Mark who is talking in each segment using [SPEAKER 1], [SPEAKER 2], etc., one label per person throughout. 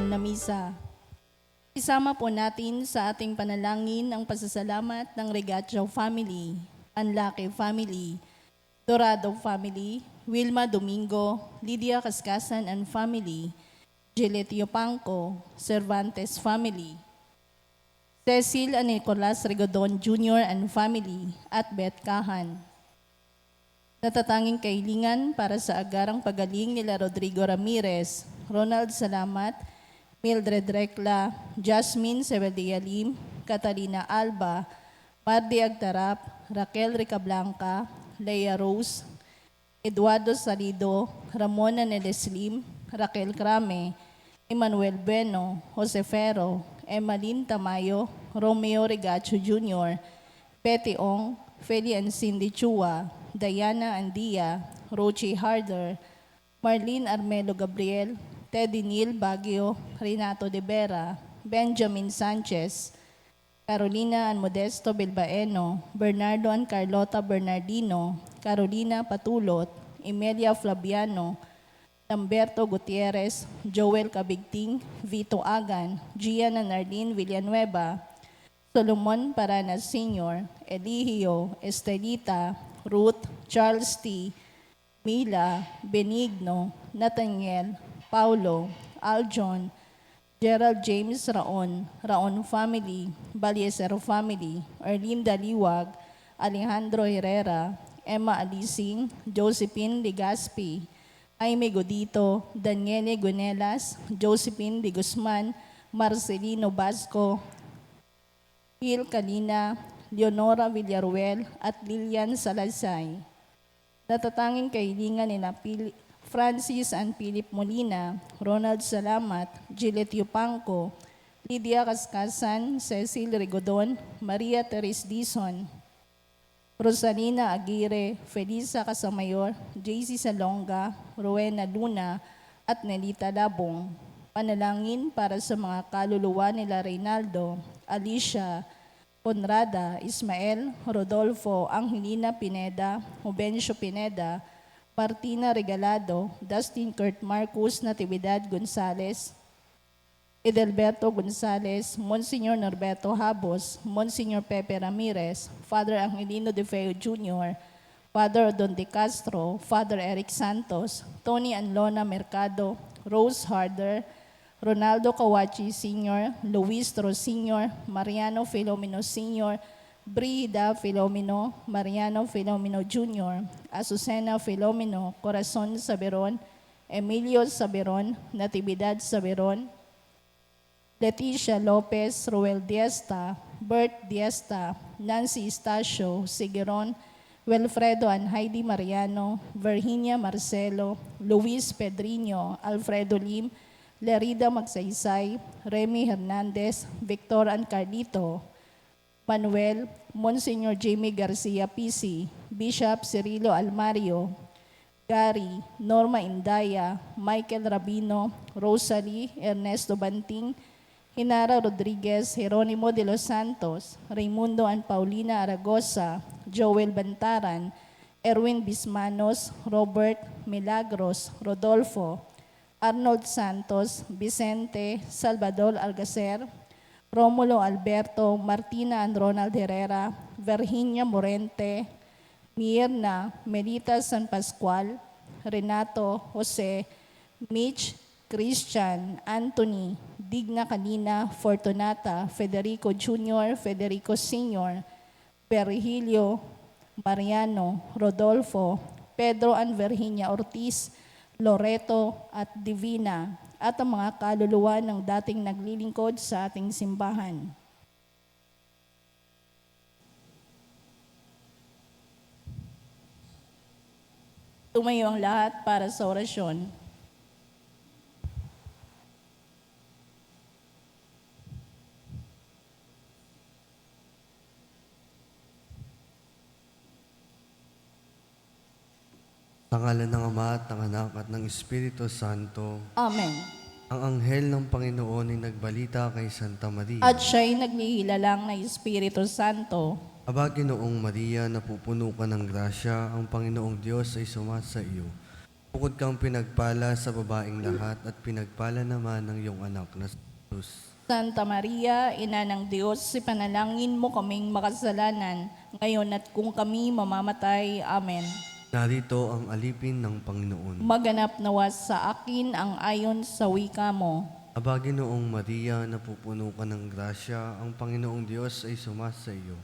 [SPEAKER 1] na misa. Isama po natin sa ating panalangin ang pasasalamat ng Regatio family, Anlaque family, Dorado family, Wilma Domingo, Lydia Cascasan and family, Gillette Yopangco, Cervantes family, Cecil and Nicolas Rigodon Jr. and family, at Beth Kahan. Natatanging kailingan para sa agarang pagaling nila Rodrigo Ramirez, Ronald Salamat, Mildred Recla, Jasmine Sebeldialim, Catalina Alba, Mardi Agtarap, Raquel Ricablanca, Leia Rose, Eduardo Salido, Ramona Nedeslim, Raquel Crame, Emmanuel Bueno, Jose Ferro, Emmalyn Tamayo, Romeo Regacho Jr., Betty Ong, Feli and Cindy Chua, Diana Andia, Rochi Harder, Marlene Armelo Gabriel, Teddy Neil Baguio, Renato De Vera, Benjamin Sanchez, Carolina and Modesto Bilbaeno, Bernardo and Carlota Bernardino, Carolina Patulot, Emilia Flaviano, Lamberto Gutierrez, Joel Cabigting, Vito Agan, Gian and Arlene Villanueva, Solomon Paranas Sr., Eligio, Estelita, Ruth, Charles T., Mila, Benigno, Nathaniel, Paulo, Aljon, Gerald James Raon, Raon family, Baliesero family, Erlinda Liwag, Alejandro Herrera, Emma Alising, Josephine Ligaspi, Jaime Godito, Daniele Gunelas, Josephine de Guzman, Marcelino Basco, Phil Kalina, Leonora Villaruel, at Lilian Salasay. Natatanging kailingan nila Francis and Philip Molina, Ronald Salamat, Gillette Yopangco, Lydia Cascasan, Cecil Rigodon, Maria Teres Dizon, Rosalina Aguirre, Felisa Casamayor, JC Salonga, Rowena Luna, at Nelita Labong. Panalangin para sa mga kaluluwa nila Reynaldo, Alicia, Conrada, Ismael, Rodolfo, Angelina Pineda, Jubencio Pineda, Martina Regalado, Dustin Kurt Marcus Natividad Gonzales, Edelberto Gonzales, Monsignor Norberto Habos, Monsignor Pepe Ramirez, Father Angelino De Feo Jr., Father Don De Castro, Father Eric Santos, Tony and Lona Mercado, Rose Harder, Ronaldo Kawachi Sr., Luis Toro Sr., Mariano Filomeno Sr., Brida Filomeno, Mariano Filomeno Jr., Azucena Filomeno, Corazon Saberon, Emilio Saberon, Natividad Saberon, Leticia Lopez, Roel Diesta, Bert Diesta, Nancy Estacio, Sigueron, Wilfredo and Heidi Mariano, Virginia Marcelo, Luis Pedriño, Alfredo Lim, Lerida Magsaysay, Remy Hernandez, Victor and Carlito, Manuel, Monsignor Jamie Garcia PC, Bishop Cirilo Almario, Gary, Norma Indaya, Michael Rabino, Rosalie, Ernesto Banting, Hinara Rodriguez, Jeronimo de los Santos, Raimundo and Paulina Aragosa, Joel Bantaran, Erwin Bismanos, Robert Milagros, Rodolfo, Arnold Santos, Vicente, Salvador Algacer, Romulo Alberto, Martina and Ronald Herrera, Virginia Morente, Mirna, Melita San Pascual, Renato, Jose, Mitch, Christian, Anthony, Digna Kanina, Fortunata, Federico Jr., Federico Sr., Virgilio, Mariano, Rodolfo, Pedro and Virginia Ortiz, Loreto at Divina, at ang mga kaluluwa ng dating naglilingkod sa ating simbahan. Tumayo ang lahat para sa orasyon.
[SPEAKER 2] Sa ngalan ng Ama at ng Anak at ng Espiritu Santo.
[SPEAKER 1] Amen.
[SPEAKER 2] Ang anghel ng Panginoon ay nagbalita kay Santa Maria.
[SPEAKER 1] At siya'y naglihilalang na Espiritu Santo.
[SPEAKER 2] Aba, Ginoong Maria, napupuno ka ng grasya, ang Panginoong Diyos ay sumasa iyo. Bukod kang pinagpala sa babaeng lahat at pinagpala naman ng iyong anak na si Jesus.
[SPEAKER 1] Santa Maria, Ina ng Diyos, ipanalangin mo kaming makasalanan, ngayon at kung kami mamamatay. Amen.
[SPEAKER 2] Narito ang alipin ng Panginoon.
[SPEAKER 1] Maganap nawa sa akin ang ayon sa wika mo.
[SPEAKER 2] Aba, Ginoong Maria, napupuno ka ng grasya, ang Panginoong Diyos ay sumasa iyo.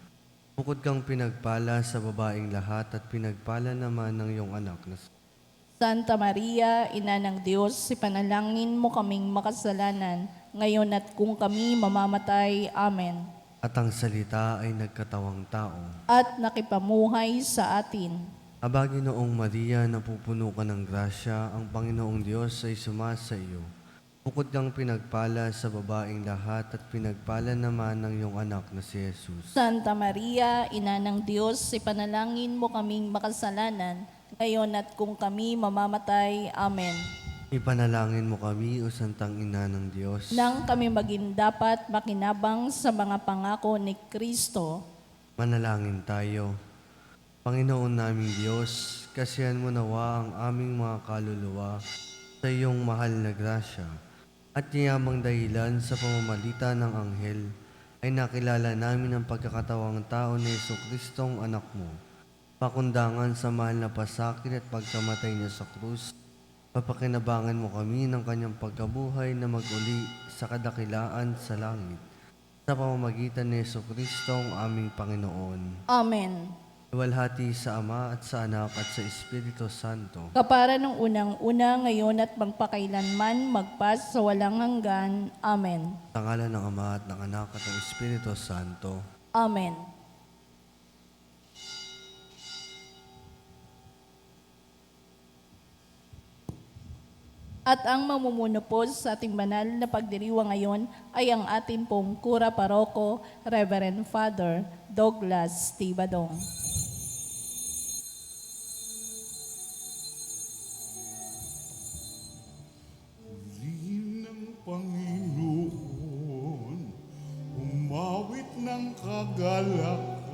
[SPEAKER 2] Bukod kang pinagpala sa babaeng lahat at pinagpala naman ng iyong anak na si
[SPEAKER 1] Santa Maria, Ina ng Diyos, ipanalangin mo kaming makasalanan, ngayon at kung kami mamamatay. Amen.
[SPEAKER 2] at ang salita ay nagkatawang tao.
[SPEAKER 1] At nakipamuhay sa atin.
[SPEAKER 2] Aba, Ginoong Maria, napupuno ka ng grasya, ang Panginoong Diyos ay sumasa iyo. Bukod kang pinagpala sa babaeng lahat at pinagpala naman ng iyong anak na si Jesus.
[SPEAKER 1] Santa Maria, Ina ng Diyos, ipanalangin mo kaming makasalanan, ngayon at kung kami mamamatay. Amen.
[SPEAKER 2] Ipanalangin mo kami, o Santang Ina ng Diyos.
[SPEAKER 1] Nang kami maging dapat makinabang sa mga pangako ni Kristo.
[SPEAKER 2] Manalangin tayo. Panginoon naming Diyos, kasihan mo nawa ang aming mga kaluluwa sa iyong mahal na grasya, at niyamang dahilan sa pamamagitan ng anghel ay nakilala namin ang pagkakatawang tao ni Jesucristong anak mo. Pakundangan sa mahal na pasakit at pagkamatay niya sa krus, papakinabangan mo kami ng kanyang pagkabuhay na maguli sa kadakilaan sa langit, sa pamamagitan ni Jesucristong aming Panginoon.
[SPEAKER 1] Amen.
[SPEAKER 2] Iwalhati sa Ama at sa Anak at sa Espiritu Santo.
[SPEAKER 1] Kapara nung unang-una, ngayon at magpakailanman, magpas sa walang hanggan. Amen.
[SPEAKER 2] Sa ngalan ng Ama at ng Anak at ng Espiritu Santo.
[SPEAKER 1] Amen. At ang mamumuno po sa ating banal na pagdiriwang ngayon ay ang ating pong Kura Paroko, Reverend Father Douglas Tibadong.
[SPEAKER 3] Ng Panginoon, umawit ng kagalakan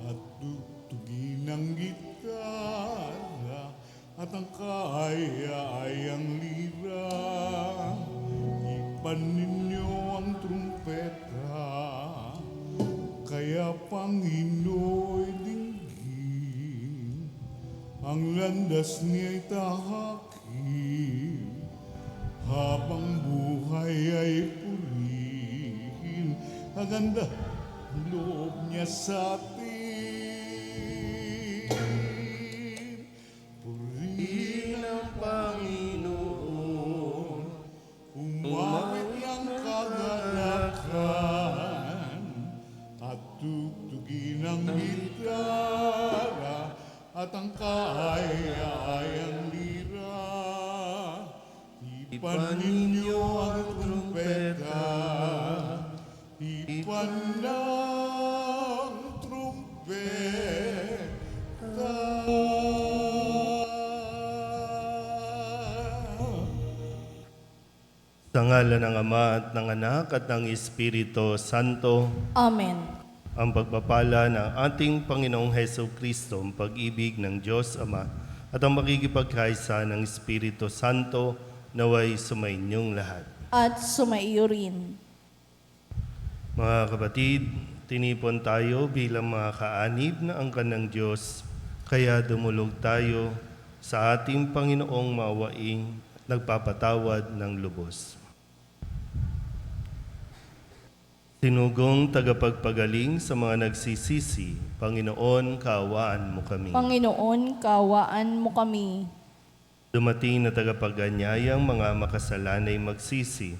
[SPEAKER 3] at tugtugin ng gitara at ang kaaya-ayang lira. Ipan ninyo ang trumpeta, kaya Pangino'y dinggin, ang landas niya'y tahakin, habang buhay ay purihin, ang ganda ng loob niya sa atin. Purihin ang Panginoon, umawit ng kagalakan, at tugtugin ang gitara, at ang kaaya-ayang lira. Ipan ninyo ang trumpeta, ipan ng trumpeta.
[SPEAKER 4] Sa ngalan ng Ama at ng Anak at ng Espiritu Santo,
[SPEAKER 1] Amen.
[SPEAKER 4] ang pagpapala ng ating Panginoong Heso Kristo, ang pag-ibig ng Diyos Ama, at ang makikipagkaisa ng Espiritu Santo, naway sumainyong lahat.
[SPEAKER 1] At sumaiyo rin.
[SPEAKER 4] Mga kapatid, tinipon tayo bilang mga kaanib na angkan ng Diyos, kaya dumulog tayo sa ating Panginoong maawaing nagpapatawad ng lubos. Tinugong tagapagpagaling sa mga nagsisisi, Panginoon, kaawaan mo kami.
[SPEAKER 1] Panginoon, kaawaan mo kami.
[SPEAKER 4] Dumating na tagapaganyayang mga makasalanay magsisi,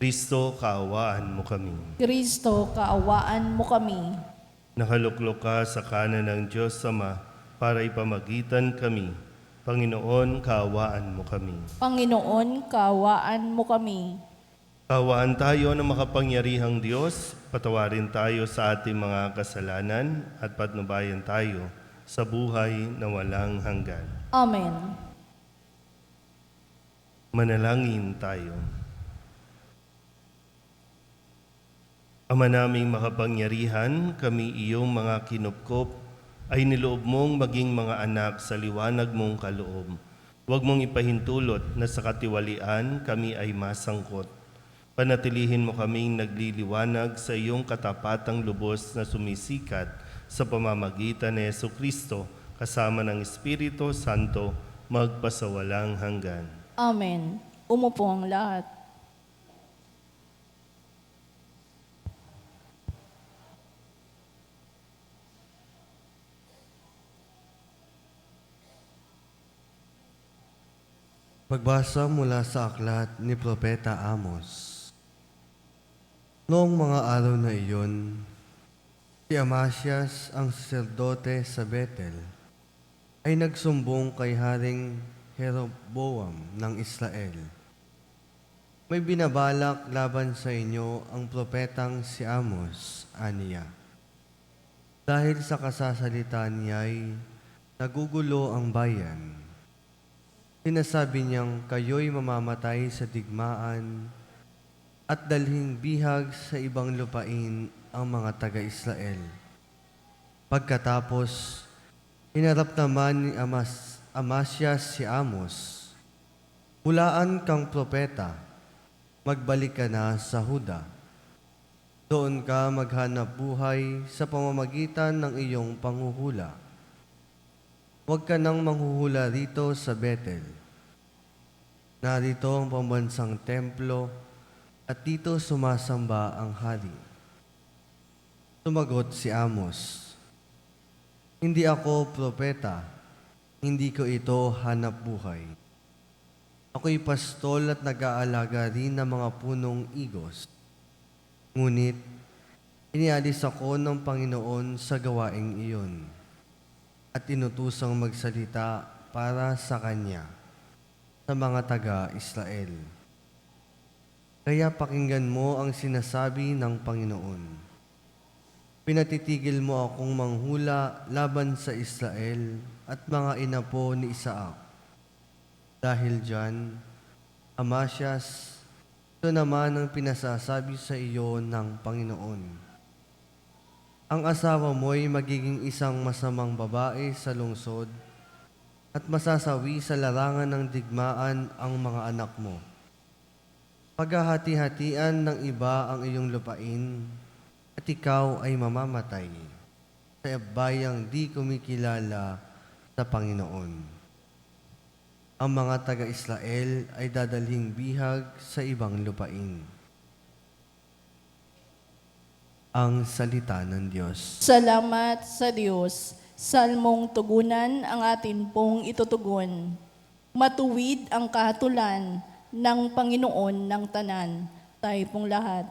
[SPEAKER 4] Kristo, kaawaan mo kami.
[SPEAKER 1] Kristo, kaawaan mo kami.
[SPEAKER 4] Nakaluklok ka sa kanan ng Diyos Ama para ipamagitan kami. Panginoon, kaawaan mo kami.
[SPEAKER 1] Panginoon, kaawaan mo kami.
[SPEAKER 4] Kaawaan tayo ng makapangyarihang Diyos, patawarin tayo sa ating mga kasalanan at patnubayan tayo sa buhay na walang hanggan.
[SPEAKER 1] Amen.
[SPEAKER 4] Manalangin tayo. Ama naming makapangyarihan, kami iyong mga kinupkop ay niloob mong maging mga anak sa liwanag mong kaloob. Huwag mong ipahintulot na sa katiwalian kami ay masangkot. Panatilihin mo kaming nagliliwanag sa iyong katapatang lubos na sumisikat sa pamamagitan ni Jesucristo kasama ng Espiritu Santo magpasawalang hanggan.
[SPEAKER 1] Amen. Umupo ang lahat.
[SPEAKER 2] Pagbasa mula sa aklat ni Propeta Amos. Noong mga araw na iyon, si Amasias ang saserdote sa Betel ay nagsumbong kay Haring Jeroboam ng Israel. May binabalak laban sa inyo ang propetang si Amos, aniya. Dahil sa kasasalita niya'y nagugulo ang bayan. Sinasabi niyang kayo'y mamamatay sa digmaan at dalhing bihag sa ibang lupain ang mga taga-Israel. Pagkatapos, hinarap naman ni Amasias si Amos, "Hulaan kang propeta, magbalik ka na sa Huda. Doon ka maghanap buhay sa pamamagitan ng iyong panghuhula. Huwag ka nang manghuhula rito sa Betel. Narito ang pambansang templo at dito sumasamba ang hari." Sumagot si Amos, "Hindi ako propeta, hindi ko ito hanap buhay. Ako'y pastol at nag-aalaga rin ng mga punong igos. Ngunit, inialis ako ng Panginoon sa gawaing iyon at inutusang magsalita para sa Kanya sa mga taga-Israel. Kaya pakinggan mo ang sinasabi ng Panginoon. Pinatitigil mo akong manghula laban sa Israel at mga inapo ni Isaac. Dahil dyan, Amasias, ito naman ang pinasasabi sa iyo ng Panginoon. Ang asawa mo'y magiging isang masamang babae sa lungsod at masasawi sa larangan ng digmaan ang mga anak mo. Paghahati-hatian ng iba ang iyong lupain at ikaw ay mamamatay sa bayang di kumikilala sa Panginoon. Ang mga taga-Israel ay dadalhing bihag sa ibang lupain." Ang salita ng Diyos.
[SPEAKER 1] Salamat sa Diyos. Salmong tugunan ang atin pong itutugon. Matuwid ang kahatulan ng Panginoon ng tanan. Tayo pong lahat.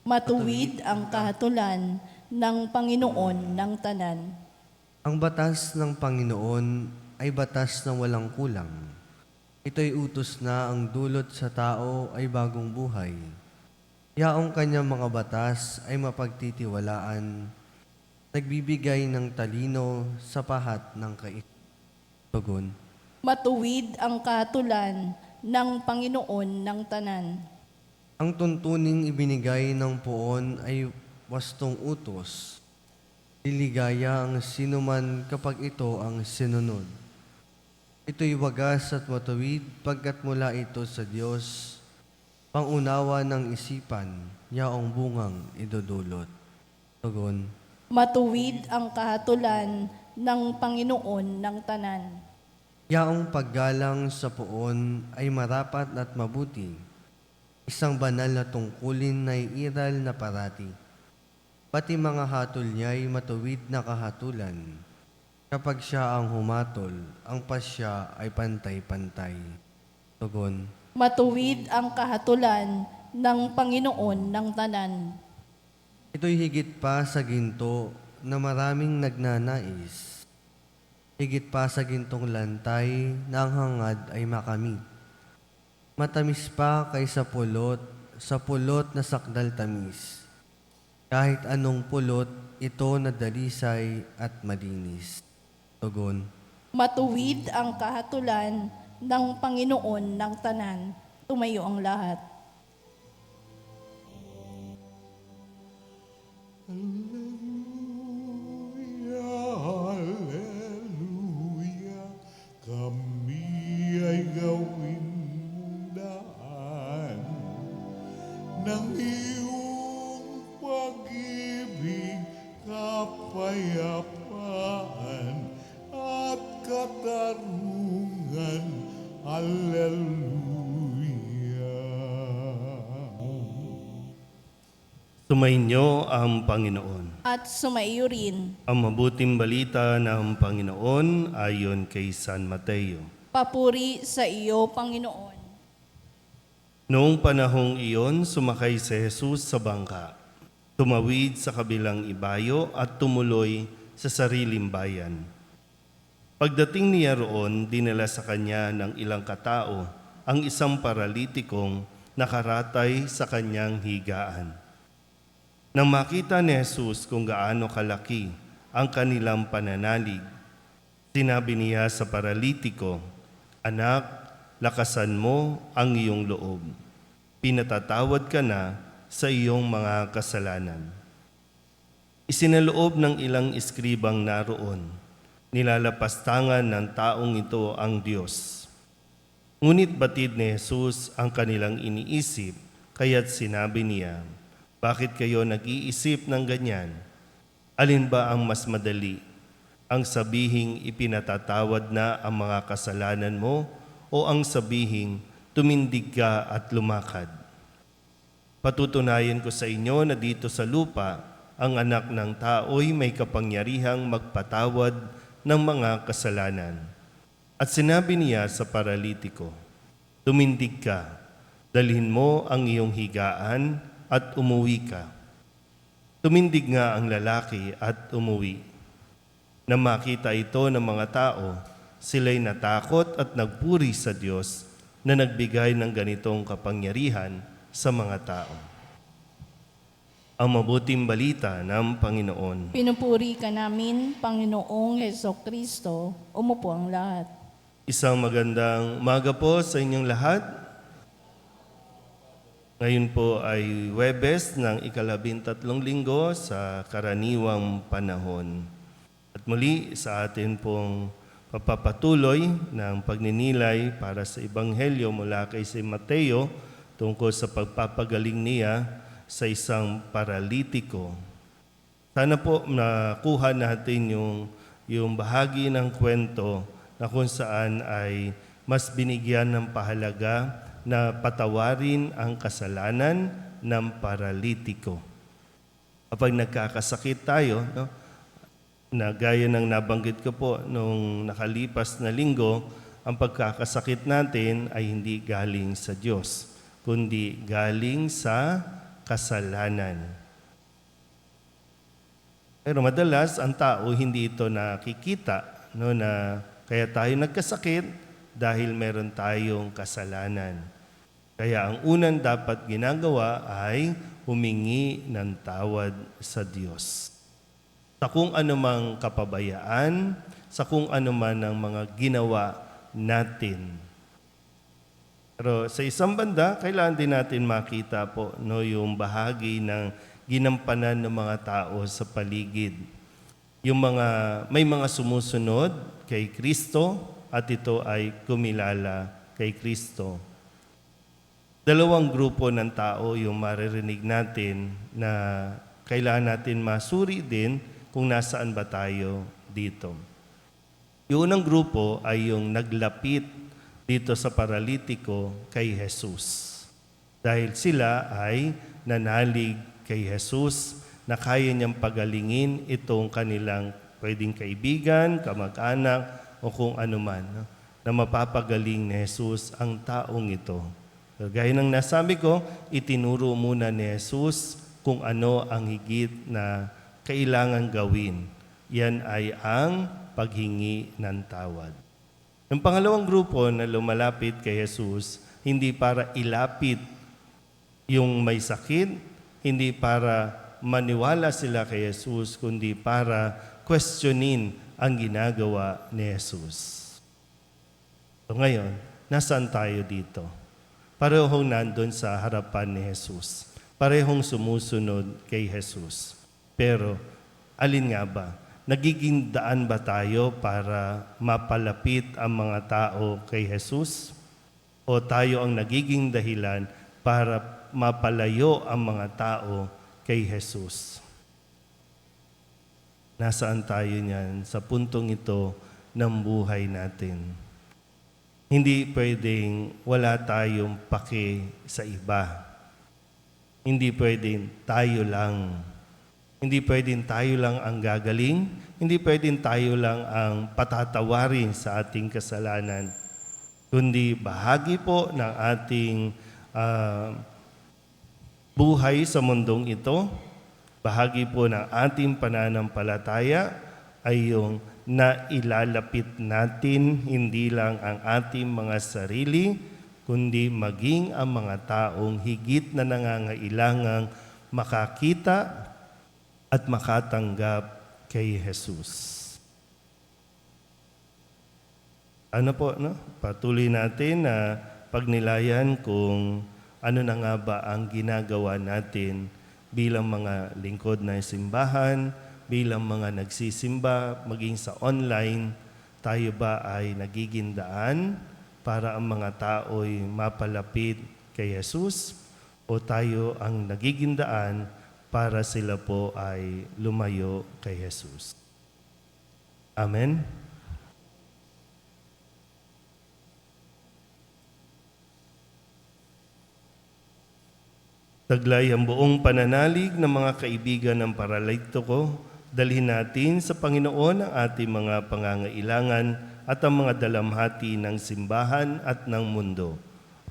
[SPEAKER 1] Matuwid ang kahatulan ng Panginoon ng tanan.
[SPEAKER 2] Ang batas ng Panginoon ay batas na walang kulang. Ito'y utos na ang dulot sa tao ay bagong buhay. Yaong kanyang mga batas ay mapagtitiwalaan, nagbibigay ng talino sa pahat ng kaisipan.
[SPEAKER 1] Matuwid ang kahatulan ng Panginoon ng tanan.
[SPEAKER 2] Ang tuntuning ibinigay ng poon ay wastong utos. Liligaya ang sinuman kapag ito ang sinunod. Ito'y wagas at matuwid pagkat mula ito sa Diyos, pangunawa ng isipan, yaong bungang idudulot. Tugon.
[SPEAKER 1] Matuwid ang kahatulan ng Panginoon ng tanan.
[SPEAKER 2] Yaong paggalang sa poon ay marapat at mabuti. Isang banal na tungkulin na iral na parati. Pati mga hatol niya'y matuwid na kahatulan. Kapag siya ang humatol, ang pasya ay pantay-pantay. Tugon.
[SPEAKER 1] Matuwid ang kahatulan ng Panginoon ng tanan.
[SPEAKER 2] Ito'y higit pa sa ginto na maraming nagnanais. Higit pa sa gintong lantay na ang hangad ay makamit. Matamis pa kaysa sa pulot na sakdal tamis. Kahit anong pulot, ito na dalisay at malinis. Tugon.
[SPEAKER 1] Matuwid ang kahatulan ng Panginoon ng tanan. Tumayo ang lahat.
[SPEAKER 3] Hallelujah, kapayapaan at katarungan. Alleluia.
[SPEAKER 4] Sumainyo ang Panginoon.
[SPEAKER 1] At sumaiyo rin.
[SPEAKER 4] Ang mabuting balita ng Panginoon ayon kay San Mateo.
[SPEAKER 1] Papuri sa iyo, Panginoon.
[SPEAKER 4] Noong panahong iyon, sumakay si Jesus sa bangka, tumawid sa kabilang ibayo at tumuloy sa sariling bayan. Pagdating niya roon, dinala sa kanya ng ilang katao ang isang paralitikong nakaratay sa kanyang higaan. Nang makita ni Jesus kung gaano kalaki ang kanilang pananalig, sinabi niya sa paralitiko, "Anak, lakasan mo ang iyong loob. Pinatatawad ka na sa iyong mga kasalanan." Isinaloob ng ilang iskribang naroon, nilalapastangan ng taong ito ang Diyos. Ngunit batid ni Jesus ang kanilang iniisip, kaya't sinabi niya, "Bakit kayo nag-iisip ng ganyan? Alin ba ang mas madali? Ang sabihing ipinatatawad na ang mga kasalanan mo o ang sabihing tumindig ka at lumakad? Patutunayan ko sa inyo na dito sa lupa, ang anak ng tao'y may kapangyarihang magpatawad ng mga kasalanan." At sinabi niya sa paralitiko, "Tumindig ka, dalhin mo ang iyong higaan at umuwi ka." Tumindig nga ang lalaki at umuwi. Nang makita ito ng mga tao, sila'y natakot at nagpuri sa Diyos na nagbigay ng ganitong kapangyarihan sa mga tao. Ang mabuting balita ng Panginoon.
[SPEAKER 1] Pinupuri ka namin, Panginoong Hesukristo. Umupo ang lahat.
[SPEAKER 4] Isang magandang umaga po sa inyong lahat. Ngayon po ay Huwebes ng ika-13 linggo sa karaniwang panahon. At muli sa atin pong papapatuloy ng pagninilay para sa Ebanghelyo mula kay San Mateo tungkol sa pagpapagaling niya sa isang paralitiko. Sana po nakuha natin yung bahagi ng kwento na kung saan ay mas binigyan ng pahalaga na patawarin ang kasalanan ng paralitiko. Kapag nagkakasakit tayo, na gaya ng nabanggit ko po nung nakalipas na linggo, ang pagkakasakit natin ay hindi galing sa Diyos, kundi galing sa kasalanan. Pero madalas, ang tao hindi ito nakikita, na kaya tayo nagkasakit dahil meron tayong kasalanan. Kaya ang unang dapat ginagawa ay humingi ng tawad sa Diyos. Sa kung anumang kapabayaan, sa kung anuman ng mga ginawa natin. Pero sa isang banda, kailangan din natin makita po yung bahagi ng ginampanan ng mga tao sa paligid. May mga sumusunod kay Kristo at ito ay kumilala kay Kristo. Dalawang grupo ng tao yung maririnig natin na kailangan natin masuri din kung nasaan ba tayo dito. Yung unang grupo ay yung naglapit dito sa paralitiko kay Jesus. Dahil sila ay nanalig kay Jesus na kaya niyang pagalingin itong kanilang pwedeng kaibigan, kamag-anak, o kung anuman, na mapapagaling ni Jesus ang taong ito. So, gaya ng nasabi ko, itinuro muna ni Jesus kung ano ang higit na kailangan gawin. Yan ay ang paghingi ng tawad. Yung pangalawang grupo na lumalapit kay Jesus, hindi para ilapit yung may sakit, hindi para maniwala sila kay Jesus, kundi para questionin ang ginagawa ni Jesus. So ngayon, nasaan tayo dito? Parehong nandun sa harapan ni Jesus. Parehong sumusunod kay Jesus. Pero, alin nga ba? Nagiging daan ba tayo para mapalapit ang mga tao kay Jesus? O tayo ang nagiging dahilan para mapalayo ang mga tao kay Jesus? Nasaan tayo niyan sa puntong ito ng buhay natin? Hindi pwedeng wala tayong pake sa iba. Hindi pwedeng tayo lang. Hindi pwedeng tayo lang ang gagaling. Hindi pwedeng tayo lang ang patatawarin sa ating kasalanan. Kundi bahagi po ng ating buhay sa mundong ito, bahagi po ng ating pananampalataya ay yung nailalapit natin hindi lang ang ating mga sarili, kundi maging ang mga taong higit na nangangailangang makakita at makatanggap kay Jesus. Ano po, no? Patuloy natin na pagnilayan kung ano na nga ba ang ginagawa natin bilang mga lingkod ng simbahan, bilang mga nagsisimba, maging sa online, tayo ba ay nagiging daan para ang mga tao'y mapalapit kay Jesus o tayo ang nagiging daan para sila po ay lumayo kay Jesus? Amen? Taglay ang buong pananalig ng mga kaibigan ng Paralito ko, dalhin natin sa Panginoon ang ating mga pangangailangan at ang mga dalamhati ng simbahan at ng mundo.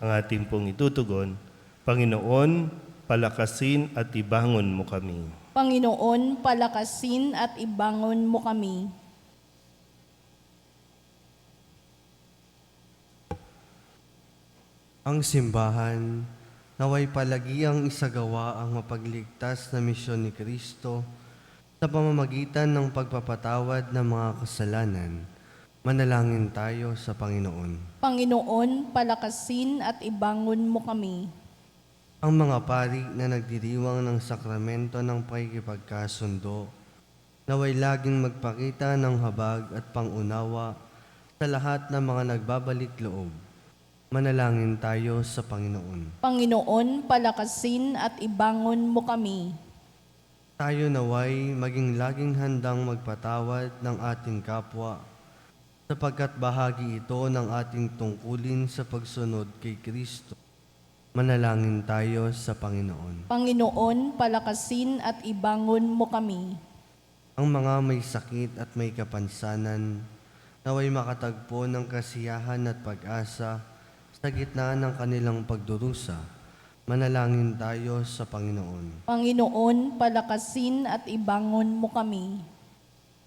[SPEAKER 4] Ang ating pong itutugon, Panginoon, palakasin at ibangon mo kami.
[SPEAKER 1] Panginoon, palakasin at ibangon mo kami.
[SPEAKER 2] Ang simbahan, naway palagiang isagawa ang mapagligtas na misyon ni Kristo sa pamamagitan ng pagpapatawad ng mga kasalanan. Manalangin tayo sa Panginoon.
[SPEAKER 1] Panginoon, palakasin at ibangon mo kami.
[SPEAKER 2] Ang mga pari na nagdiriwang ng sakramento ng pakikipagkasundo, naway laging magpakita ng habag at pangunawa sa lahat ng mga nagbabalik loob. Manalangin tayo sa Panginoon.
[SPEAKER 1] Panginoon, palakasin at ibangon mo kami.
[SPEAKER 2] Tayo naway maging laging handang magpatawad ng ating kapwa, sapagkat bahagi ito ng ating tungkulin sa pagsunod kay Kristo. Manalangin tayo sa Panginoon.
[SPEAKER 1] Panginoon, palakasin at ibangon mo kami.
[SPEAKER 2] Ang mga may sakit at may kapansanan, naway makatagpo ng kasiyahan at pag-asa sa gitna ng kanilang pagdurusa. Manalangin tayo sa Panginoon.
[SPEAKER 1] Panginoon, palakasin at ibangon mo kami.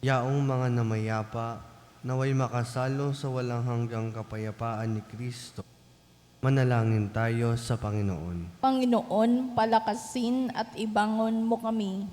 [SPEAKER 2] Yaong mga namayapa, naway makasalo sa walang hanggang kapayapaan ni Kristo. Manalangin tayo sa Panginoon.
[SPEAKER 1] Panginoon, palakasin at ibangon mo kami.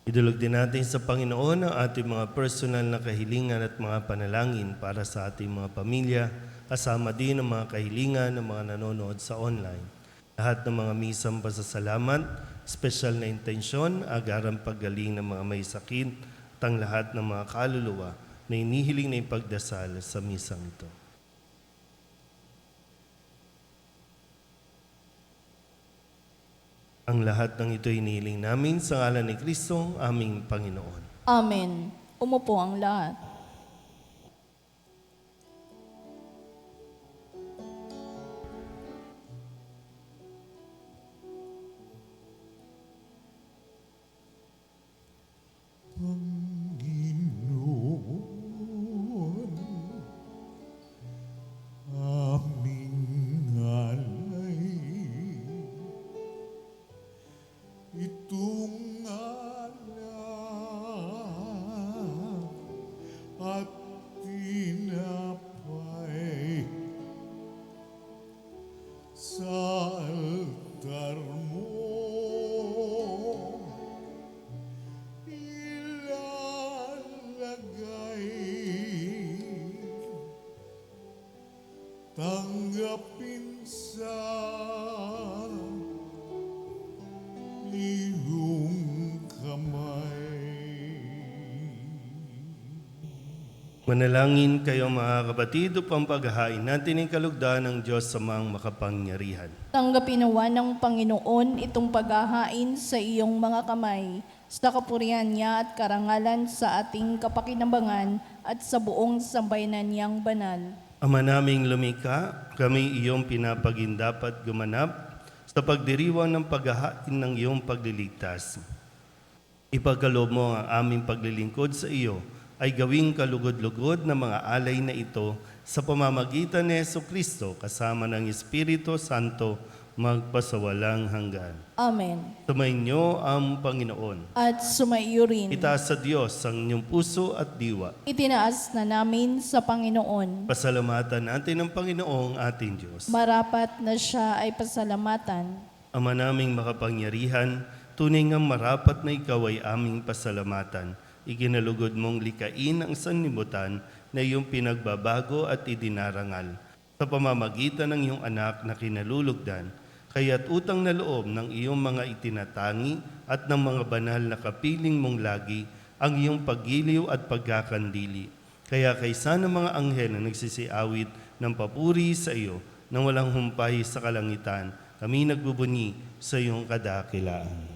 [SPEAKER 4] Idulog din natin sa Panginoon ang ating mga personal na kahilingan at mga panalangin para sa ating mga pamilya, kasama din ang mga kahilingan ng mga nanonood sa online. Lahat ng mga misang pasasalamat, special na intensyon, agarang paggaling ng mga may sakit, at ang lahat ng mga kaluluwa na inihiling na ipagdasal sa misang ito. Ang lahat ng ito inihiling namin sa ngalan ni Kristo, aming Panginoon.
[SPEAKER 1] Amen. Umupo ang lahat.
[SPEAKER 3] Panginoon, aming alay, itong alak at tinapay sa altar mo. Ilalagay, tanggapin sa iyong kamay.
[SPEAKER 4] Manalangin kayo mga kapatid upang paghahain natin ang kalugdan ng Diyos sa mga makapangyarihan.
[SPEAKER 1] Tanggapin nawa ng Panginoon itong paghahain sa iyong mga kamay sa kapurihan niya at karangalan sa ating kapakinambangan at sa buong sambayanan niyang banal.
[SPEAKER 4] Ama naming lumikha, kami iyong pinapagindapat gumanap sa pagdiriwang ng paghahain ng iyong pagliligtas. Ipagkaloob mo ang aming paglilingkod sa iyo ay gawing kalugod-lugod na mga alay na ito sa pamamagitan ni Jesucristo kasama ng Espiritu Santo magpasawalang hanggan.
[SPEAKER 1] Amen.
[SPEAKER 4] Sumainyo ang Panginoon.
[SPEAKER 1] At sumaiyo rin.
[SPEAKER 4] Itaas sa Diyos ang inyong puso at diwa.
[SPEAKER 1] Itinaas na namin sa Panginoon.
[SPEAKER 4] Pasalamatan natin ang Panginoong ating Diyos.
[SPEAKER 1] Marapat na siya ay pasalamatan.
[SPEAKER 4] Ama naming makapangyarihan, tunay ngang marapat na ikaw ay aming pasalamatan. Iginalugod mong likain ang sanlibutan na iyong pinagbabago at idinarangal sa pamamagitan ng iyong anak na kinalulugdan, kaya't utang na loob ng iyong mga itinatangi at ng mga banal na kapiling mong lagi ang iyong paggiliw at pagkakandili. Kaya kaysa ng mga anghel na nagsisiawit ng papuri sa iyo nang walang humpay sa kalangitan, kami nagbubunyi sa iyong kadakilaan.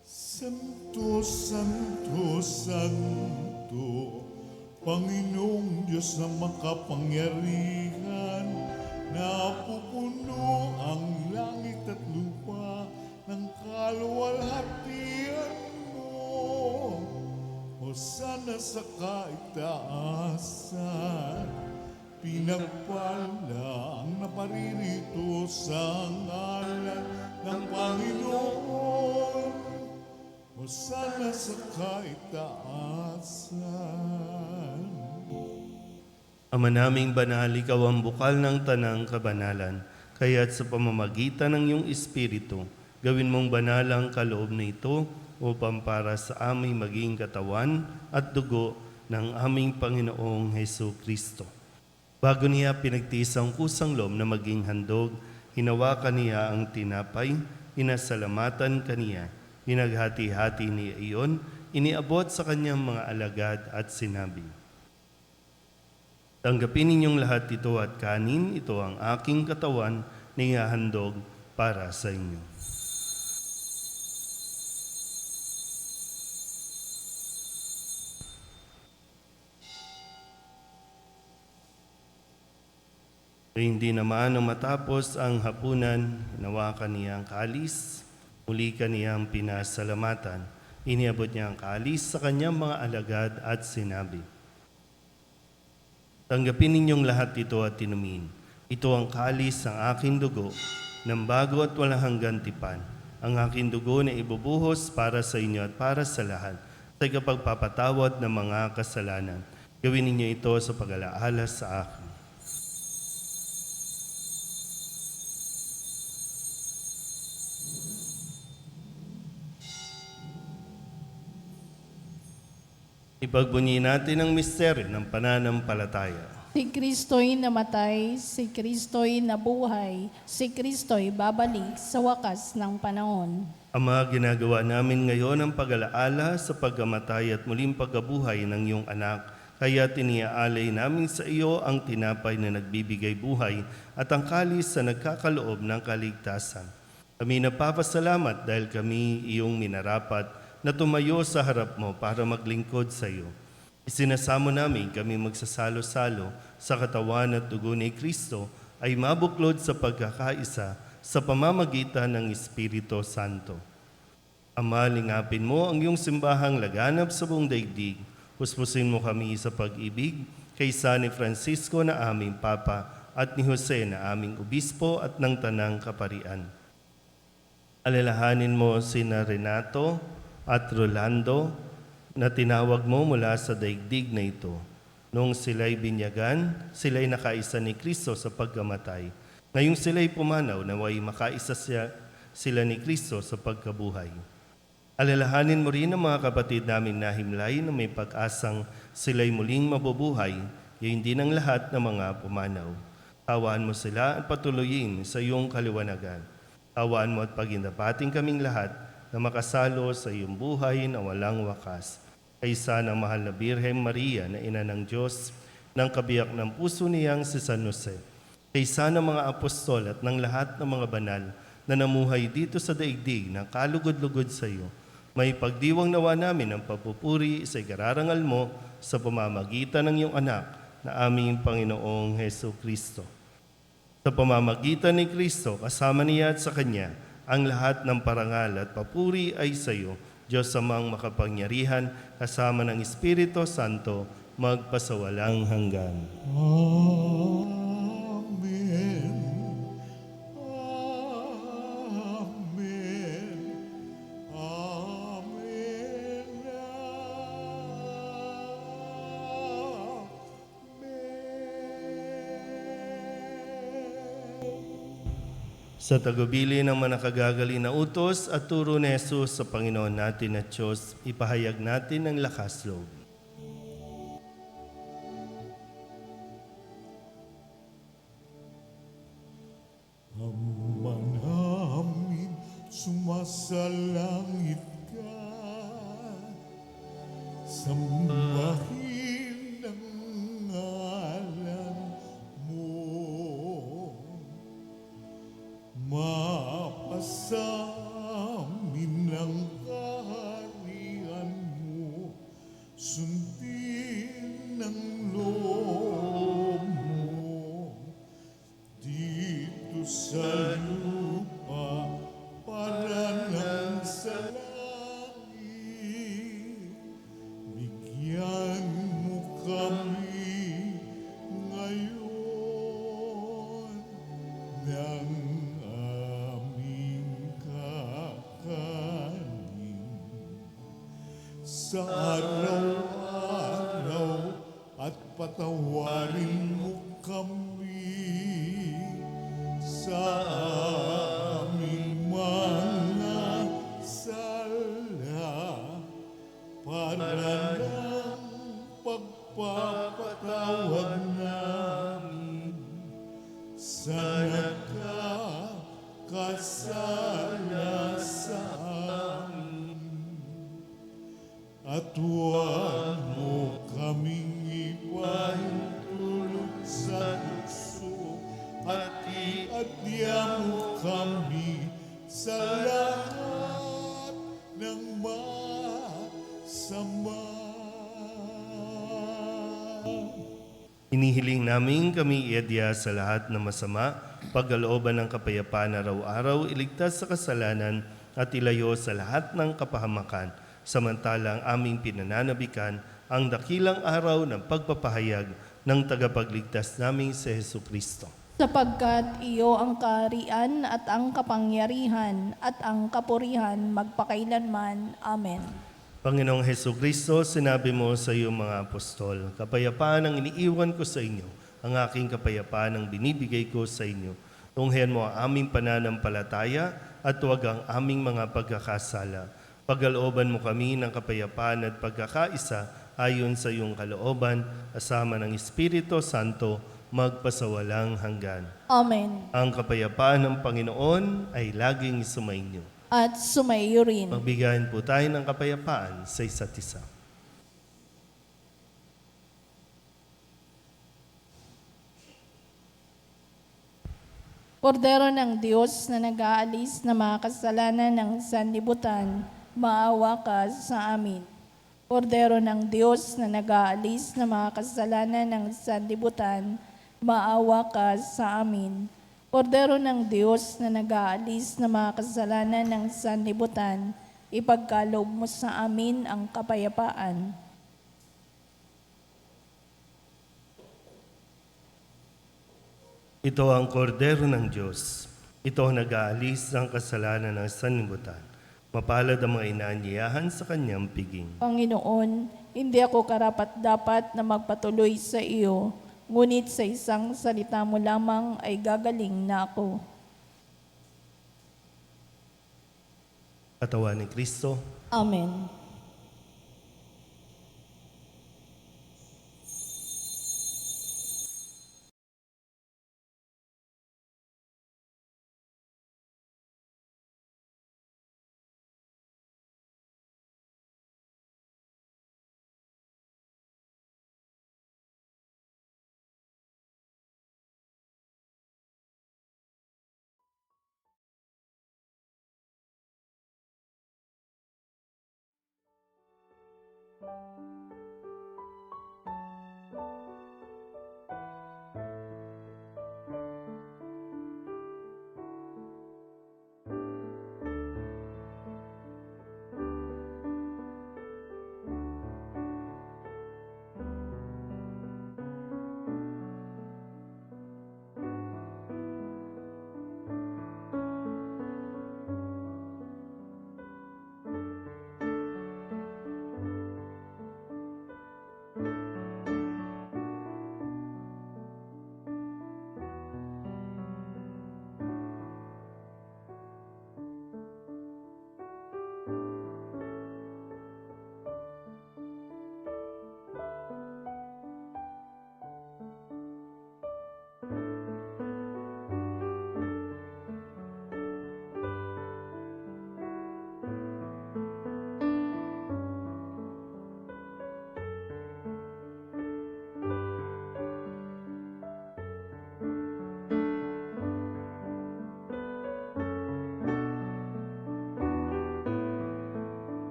[SPEAKER 3] Santo, Santo, Santo, Panginoong Diyos na makapangyarihan, napupuno ang langit at lupa ng kaluwalhatian mo. Hosana sa kaitaasan, pinagpala ang naparirito sa ngalan ng Panginoon. Hosana sa kaitaasan.
[SPEAKER 4] Ama naming banal, ikaw ang bukal ng tanang kabanalan, kaya't sa pamamagitan ng iyong Espiritu, gawin mong banal ang kaloob na ito upang para sa aming maging katawan at dugo ng aming Panginoong Hesu Kristo. Bago niya pinagtiis ang kusang loob na maging handog, hinawakan niya ang tinapay, inasalamatan kaniya, pinaghati-hati niya iyon, iniabot sa kanyang mga alagad at sinabi, tanggapin ninyong lahat ito at kanin, ito ang aking katawan na ihahandog para sa inyo. Hindi naman nang matapos ang hapunan, hinawakan niya ang kalis, muli kaniyang pinasalamatan. Iniabot niya ang kalis sa kanyang mga alagad at sinabi, tanggapin ninyong lahat ito at inumin. Ito ang kalis ng aking dugo, ng bago at walang hanggang tipan. Ang aking dugo na ibubuhos para sa inyo at para sa lahat, sa ikapagpapatawad ng mga kasalanan. Gawin ninyo ito sa pag-alaala sa akin. Ipagbunyi natin ang misteryo ng pananampalataya.
[SPEAKER 1] Si Kristo'y namatay, si Kristo'y nabuhay, si Kristo'y babalik sa wakas ng panahon.
[SPEAKER 4] Ama, ginagawa namin ngayon ang pag-alaala sa pagkamatay at muling pagkabuhay ng iyong anak, kaya tiniaalay namin sa iyo ang tinapay na nagbibigay buhay at ang kalis na nagkakaloob ng kaligtasan. Kami napapasalamat dahil kami iyong minarapat na tumayo sa harap mo para maglingkod sa iyo. Isinasamo namin kami magsasalo-salo sa katawan at dugo ni Kristo ay mabuklod sa pagkakaisa sa pamamagitan ng Espiritu Santo. Ama, lingapin mo ang iyong simbahang laganap sa buong daigdig. Puspusin mo kami sa pag-ibig kaysa ni Francisco na aming Papa at ni Jose na aming Obispo at ng Tanang Kaparian. Alalahanin mo sina Renato at Rolando na tinawag mo mula sa daigdig na ito. Noong sila'y binyagan, sila'y nakaisa ni Kristo sa pagkamatay. Ngayong sila'y pumanaw, naway makaisa sila ni Kristo sa pagkabuhay. Alalahanin mo rin ang mga kapatid naming nahimlay na may pag-asang sila'y muling mabubuhay, yayin din ang lahat ng mga pumanaw. Tawaan mo sila at patuloyin sa iyong kaliwanagan. Tawaan mo at pagindapating kaming lahat na makasalo sa iyong buhay na walang wakas. Kaysa ng mahal na Birhen Maria na ina ng Diyos, ng kabiyak ng puso niyang si San Jose, kaysa ng mga apostol at ng lahat ng mga banal na namuhay dito sa daigdig na kalugod-lugod sa iyo. May pagdiwang nawa namin ang papupuri sa ikararangal mo sa pamamagitan ng iyong anak na aming Panginoong Heso Kristo. Sa pamamagitan ni Kristo, kasama niya at sa Kanya, ang lahat ng parangal at papuri ay sa iyo, Diyos Amang makapangyarihan, kasama ng Espiritu Santo, magpasawalang hanggan.
[SPEAKER 3] Amen. Amen. Amen.
[SPEAKER 4] Sa tagubili ng manakagagali na utos at turo ni Jesus sa Panginoon natin at Diyos, ipahayag natin ang lakas loob.
[SPEAKER 3] Ama namin, sumasalangit ka. Sambahin ang ngalan mo. Mapasamin ang kaharian mo. Sundin ang loob mo. Dito sa lupa para nang sa langit. Bigyan mo kami ngayon ng aming kakanin. Sa araw-araw at patawarin mo kami sa aming mga sala para ng pagpapatawad namin sa nagkakasala sa amin. At huwag mo kaming ipahintulot sa tukso at iadya mo kami sa lahat ng masama.
[SPEAKER 4] Hinihiling namin kami iadya sa lahat ng masama, pagkalooban ng kapayapaan araw-araw, iligtas sa kasalanan at ilayo sa lahat ng kapahamakan, samantalang aming pinananabikan ang dakilang araw ng pagpapahayag ng tagapagligtas naming si Hesu Kristo.
[SPEAKER 1] Sapagkat iyo ang kaharian at ang kapangyarihan at ang kapurihan magpakailanman. Amen.
[SPEAKER 4] Panginoong Hesu Kristo, sinabi mo sa iyong mga apostol, kapayapaan ang iniiwan ko sa inyo, ang aking kapayapaan ang binibigay ko sa inyo. Tunghayan mo ang aming pananampalataya at huwag ang aming mga pagkakasala. Pagkalooban mo kami ng kapayapaan at pagkakaisa ayon sa iyong kalooban, kasama ng Espiritu Santo, magpasawalang hanggan.
[SPEAKER 1] Amen.
[SPEAKER 4] Ang kapayapaan ng Panginoon ay laging sumainyo.
[SPEAKER 1] At sumaiyo rin.
[SPEAKER 4] Magbigayan po tayo ng kapayapaan sa isa't isa.
[SPEAKER 1] Kordero ng Diyos na nag-aalis na mga kasalanan ng sanlibutan, maawa ka sa amin. Kordero ng Diyos na nag-aalis na mga kasalanan ng sanlibutan, maawa ka sa amin. Kordero ng Diyos na nag-aalis na mga kasalanan ng sanlibutan, ipagkaloob mo sa amin ang kapayapaan.
[SPEAKER 4] Ito ang kordero ng Diyos. Ito ang nag-aalis ng kasalanan ng sanlibutan. Mapalad ang mga inaanyayahan sa kanyang piging.
[SPEAKER 1] Panginoon, hindi ako karapat-dapat na magpatuloy sa iyo, ngunit sa isang salita mo lamang ay gagaling na ako.
[SPEAKER 4] Katawan ni Kristo,
[SPEAKER 1] Amen.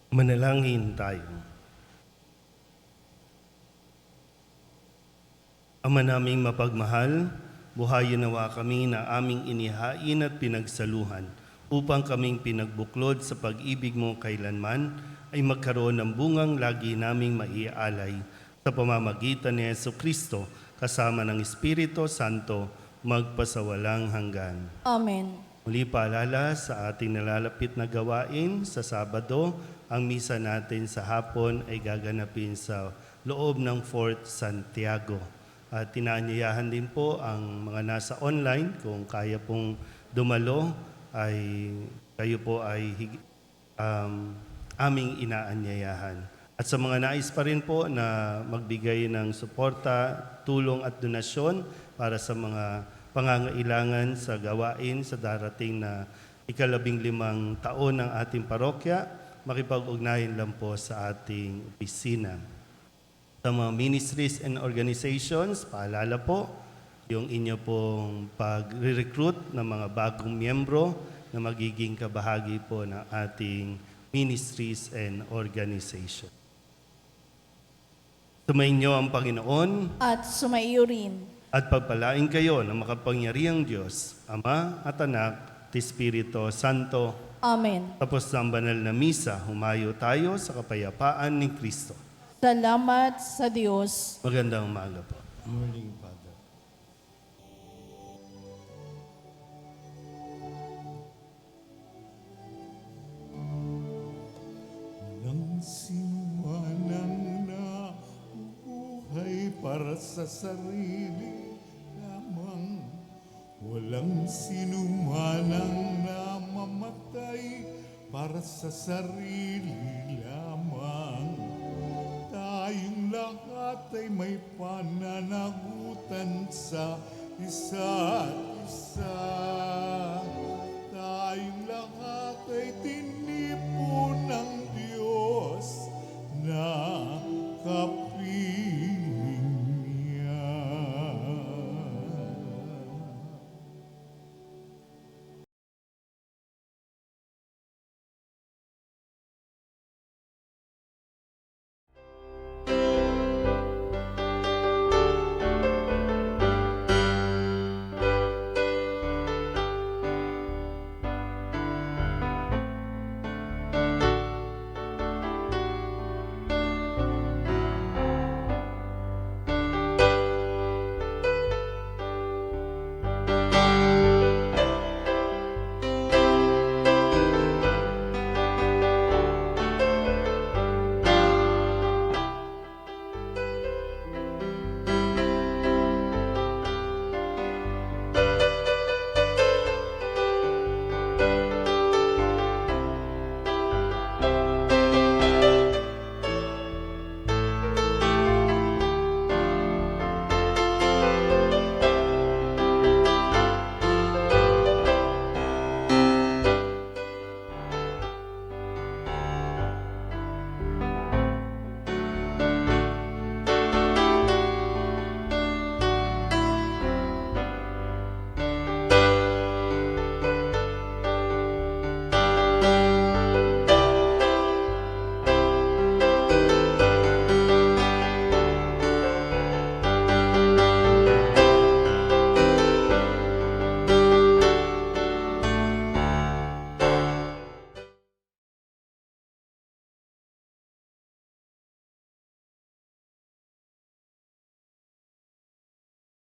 [SPEAKER 4] Manalangin tayo. Ama naming mapagmahal, buhayin nawa kami na aming inihain at pinagsaluhan upang kaming pinagbuklod sa pag-ibig mo kailanman ay magkaroon ng bungang lagi naming maialay sa pamamagitan ni Jesucristo kasama ng Espiritu Santo magpasawalang hanggan.
[SPEAKER 1] Amen.
[SPEAKER 4] Muli paalala sa ating nalalapit na gawain sa Sabado, ang misa natin sa hapon ay gaganapin sa loob ng Fort Santiago. At tinaanyayahan din po ang mga nasa online, kung kaya pong dumalo, ay kayo po ay aming inaanyayahan. At sa mga nais pa rin po na magbigay ng suporta, tulong at donasyon para sa mga pangangailangan sa gawain sa darating na 15 taon ng ating parokya, makipag-ugnayan lang po sa ating opisina. Sa mga ministries and organizations, paalala po, yung inyo pong pag-recruit ng mga bagong miyembro na magiging kabahagi po ng ating ministries and organization. Sumainyo ang Panginoon
[SPEAKER 1] At sumaiyo rin.
[SPEAKER 4] at pagpalain kayo ng makapangyarihang Diyos, Ama at Anak at Espiritu Santo.
[SPEAKER 1] Amen.
[SPEAKER 4] Tapos ng banal na misa, humayo tayo sa kapayapaan ni Kristo.
[SPEAKER 1] Salamat sa Diyos.
[SPEAKER 4] Magandang umaga po.
[SPEAKER 3] Morning, Father. Walang sinumanang na buhay para sa sarili lamang. Walang sinumanang na mamatay para sa sarili lamang. Tayong lahat ay may pananagutan sa isa't isa.